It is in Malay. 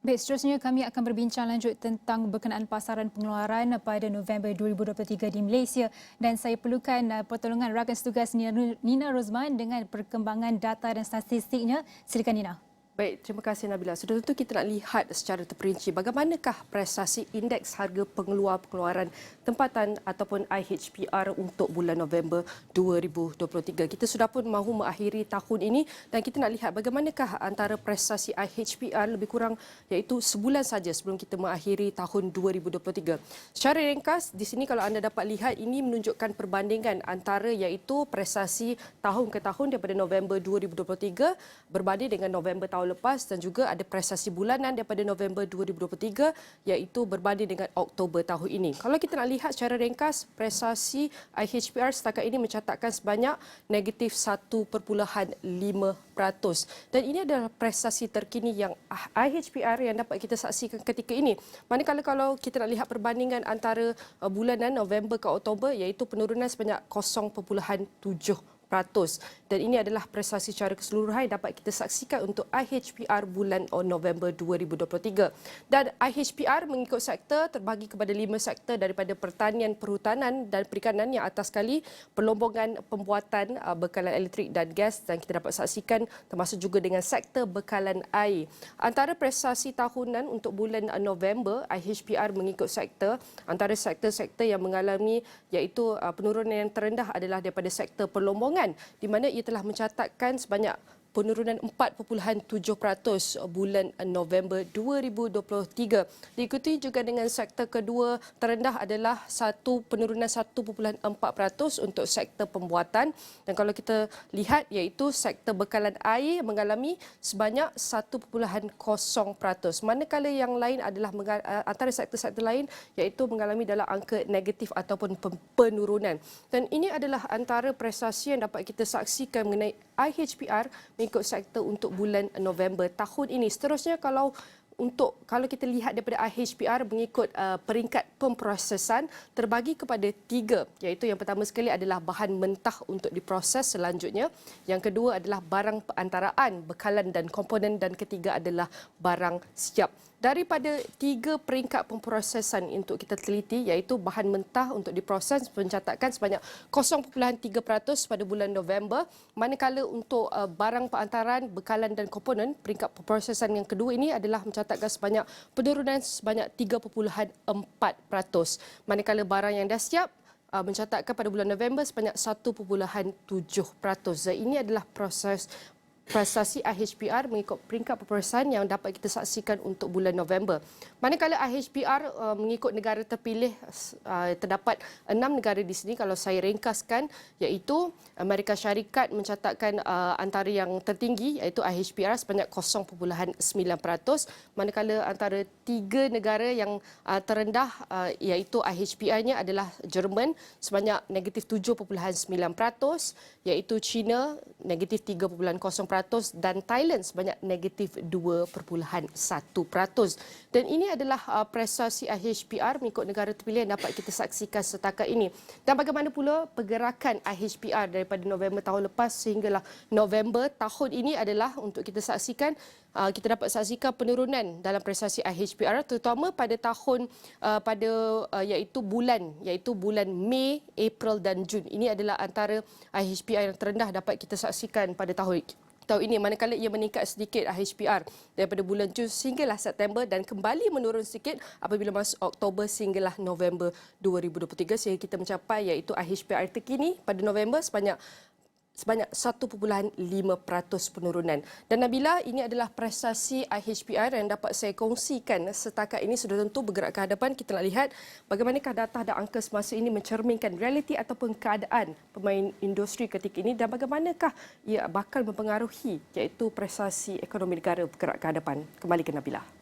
Baik, seterusnya kami akan berbincang lanjut tentang berkenaan pasaran pengeluaran pada November 2023 di Malaysia dan saya perlukan pertolongan rakan setugas Nina Rozman dengan perkembangan data dan statistiknya. Silakan Nina. Baik, terima kasih Nabila. Sudah tentu kita nak lihat secara terperinci bagaimanakah prestasi indeks harga pengeluaran tempatan ataupun IHPR untuk bulan November 2023. Kita sudah pun mahu mengakhiri tahun ini dan kita nak lihat bagaimanakah antara prestasi IHPR lebih kurang iaitu sebulan saja sebelum kita mengakhiri tahun 2023. Secara ringkas, di sini kalau anda dapat lihat ini menunjukkan perbandingan antara iaitu prestasi tahun ke tahun daripada November 2023 berbanding dengan November tahun lepas dan juga ada prestasi bulanan daripada November 2023 iaitu berbanding dengan Oktober tahun ini. Kalau kita nak lihat secara ringkas, prestasi IHPR setakat ini mencatatkan sebanyak negatif 1.5%. Dan ini adalah prestasi terkini yang IHPR yang dapat kita saksikan ketika ini. Manakala kalau kita nak lihat perbandingan antara bulanan November ke Oktober iaitu penurunan sebanyak 0.7%. Dan ini adalah prestasi secara keseluruhan yang dapat kita saksikan untuk IHPR bulan November 2023. Dan IHPR mengikut sektor terbagi kepada 5 sektor daripada pertanian, perhutanan dan perikanan yang atas sekali, perlombongan pembuatan bekalan elektrik dan gas dan kita dapat saksikan termasuk juga dengan sektor bekalan air. Antara prestasi tahunan untuk bulan November, IHPR mengikut sektor, antara sektor-sektor yang mengalami iaitu penurunan yang terendah adalah daripada sektor perlombongan di mana ia telah mencatatkan sebanyak penurunan 4.7% bulan November 2023. Diikuti juga dengan sektor kedua terendah adalah penurunan 1.4% untuk sektor pembuatan dan kalau kita lihat iaitu sektor bekalan air mengalami sebanyak 1.0%. Manakala yang lain adalah antara sektor-sektor lain iaitu mengalami dalam angka negatif ataupun penurunan. Dan ini adalah antara prestasi yang dapat kita saksikan mengenai IHPR mengikut sektor untuk bulan November tahun ini. Seterusnya kalau kita lihat daripada IHPR mengikut peringkat pemprosesan terbagi kepada 3 iaitu yang pertama sekali adalah bahan mentah untuk diproses selanjutnya, yang kedua adalah barang perantaraan, bekalan dan komponen dan ketiga adalah barang siap. Daripada 3 peringkat pemprosesan untuk kita teliti iaitu bahan mentah untuk diproses mencatatkan sebanyak 0.3% pada bulan November, manakala untuk barang perantaraan, bekalan dan komponen peringkat pemprosesan yang kedua ini adalah mencatatkan sebanyak penurunan sebanyak 3.4%. Manakala barang yang dah siap mencatatkan pada bulan November sebanyak 1.7%. Dan ini adalah prestasi IHPR mengikut peringkat pemprosesan yang dapat kita saksikan untuk bulan November. Manakala IHPR mengikut negara terpilih terdapat 6 negara di sini kalau saya ringkaskan iaitu Amerika Syarikat mencatatkan antara yang tertinggi iaitu IHPR sebanyak 0.9%, manakala antara 3 negara yang terendah iaitu IHPR-nya adalah Jerman sebanyak negatif 7.9%, iaitu China negatif 3.0% dan Thailand sebanyak negatif 2.1%. Dan ini adalah prestasi IHPR mengikut negara terpilih yang dapat kita saksikan setakat ini. Dan bagaimana pula pergerakan IHPR daripada November tahun lepas sehinggalah November tahun ini adalah untuk kita saksikan kita dapat saksikan penurunan dalam prestasi IHPR terutama pada iaitu bulan Mei, April dan Jun. Ini adalah antara IHPR yang terendah dapat kita saksikan pada tahun ini, manakala ia meningkat sedikit IHPR daripada bulan Jun sehinggalah September dan kembali menurun sedikit apabila masuk Oktober sehinggalah November 2023 sehingga kita mencapai iaitu IHPR terkini pada November sebanyak 1.5% penurunan. Dan Nabila, ini adalah prestasi IHPR yang dapat saya kongsikan setakat ini. Sudah tentu bergerak ke hadapan, kita nak lihat bagaimanakah data dan angka semasa ini mencerminkan realiti ataupun keadaan pemain industri ketika ini dan bagaimanakah ia bakal mempengaruhi iaitu prestasi ekonomi negara bergerak ke hadapan. Kembali ke Nabila.